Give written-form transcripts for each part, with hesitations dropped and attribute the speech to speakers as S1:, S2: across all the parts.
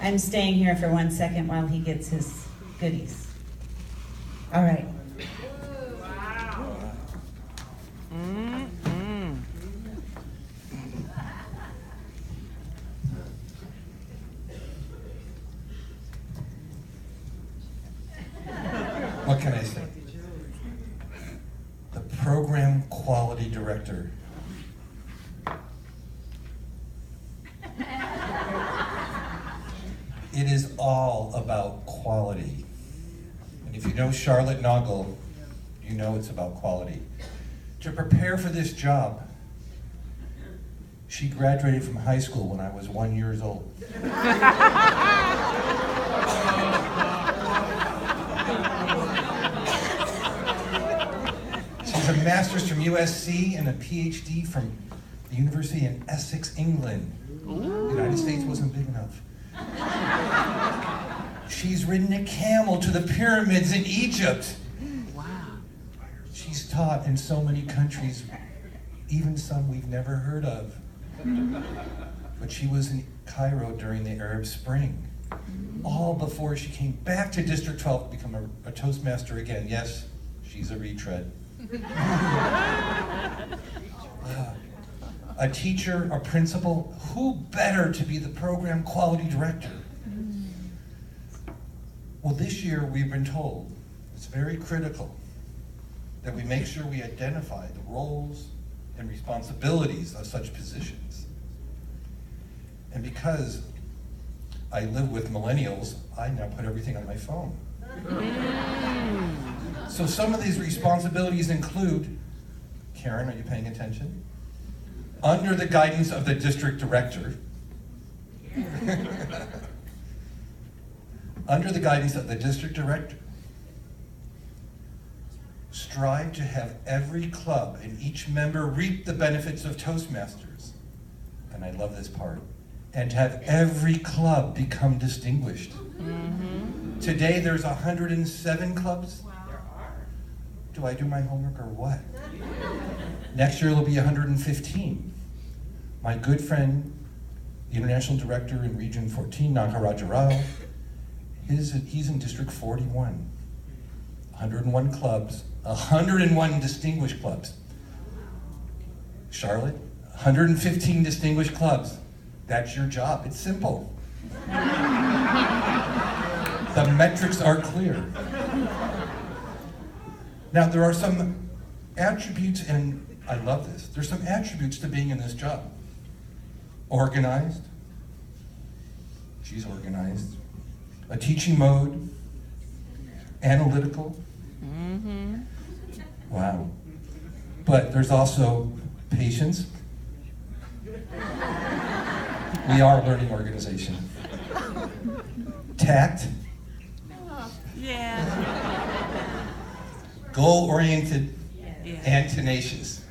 S1: I'm staying here for 1 second while he gets his goodies. All right.
S2: What can I say? The program quality director. It is all about quality. And if you know Charlotte Naugle, you know it's about quality. To prepare for this job, she graduated from high school when I was 1 year old. She's a master's from USC and a PhD from the University in Essex, England. The United States wasn't big enough. She's ridden a camel to the pyramids in Egypt.
S3: Wow.
S2: She's taught in so many countries, even some we've never heard of. But she was in Cairo during the Arab Spring, all before she came back to District 12 to become a Toastmaster again. Yes, she's a retread. A teacher, a principal, who better to be the program quality director? Well, this year we've been told it's very critical that we make sure we identify the roles and responsibilities of such positions. And because I live with millennials, I now put everything on my phone. So some of these responsibilities include, Karen, are you paying attention? Under the guidance of the district director, under the guidance of the district director, strive to have every club and each member reap the benefits of Toastmasters. And I love this part. And to have every club become distinguished. Mm-hmm. Today there's 107 clubs.
S3: Wow.
S2: Do I do my homework or what? Next year it'll be 115. My good friend, the international director in Region 14, Nagaraj Rao, he's in District 41. 101 clubs, 101 distinguished clubs. Charlotte, 115 distinguished clubs. That's your job. It's simple. The metrics are clear. Now, there are some attributes, and I love this. There's some attributes to being in this job. Organized. She's organized. A teaching mode. Analytical. Mm-hmm. Wow. But there's also patience. We are a learning organization. Tact.
S3: Yeah.
S2: Goal-oriented
S3: Yeah.
S2: and tenacious.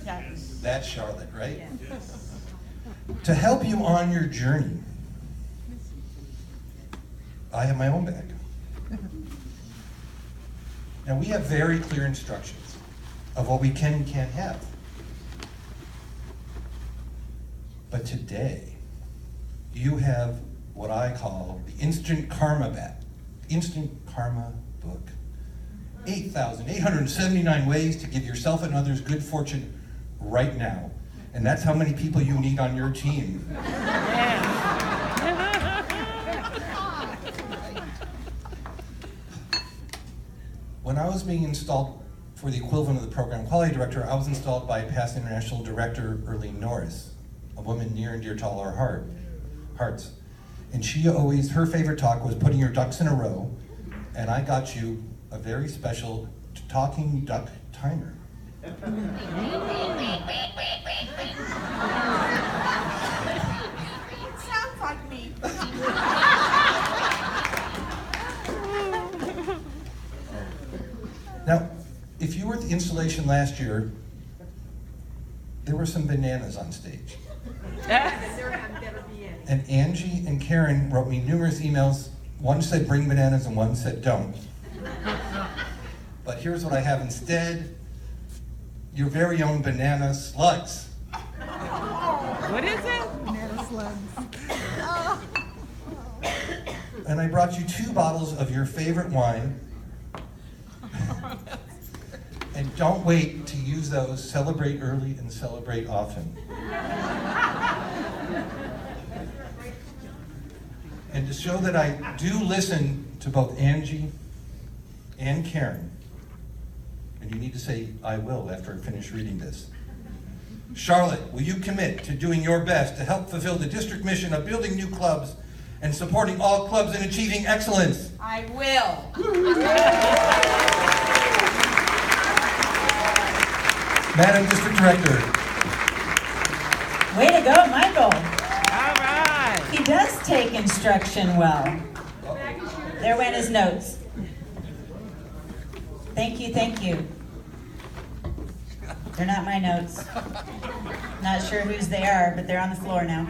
S3: Yes.
S2: That's Charlotte, right? To help you on your journey, I have my own bag. Now, we have very clear instructions of what we can and can't have. But today, you have what I call the Instant Karma book. 8,879 ways to give yourself and others good fortune right now. And that's how many people you need on your team. When I was being installed for the equivalent of the program quality director, I was installed by past international director Erlene Norris, a woman near and dear to all our hearts. And she always, her favorite talk was putting your ducks in a row, and I got you a very special talking duck timer.
S3: It sounds like me.
S2: Now, if you were at the installation last year, there were some bananas on stage. And Angie and Karen wrote me numerous emails. One said bring bananas and one said don't. But here's what I have instead. Your very own banana slugs.
S3: What is it?
S4: Banana slugs.
S2: and I brought you 2 bottles of your favorite wine. And don't wait to use those. Celebrate early and celebrate often. And to show that I do listen to both Angie and Karen, and you need to say, I will, after I finish reading this. Charlotte, will you commit to doing your best to help fulfill the district mission of building new clubs and supporting all clubs in achieving excellence?
S3: I will.
S2: Madam District Director.
S1: Way to go, Michael.
S3: All right.
S1: He does take instruction well. There went his notes. Thank you, thank you. They're not my notes. Not sure whose they are, but they're on the floor now.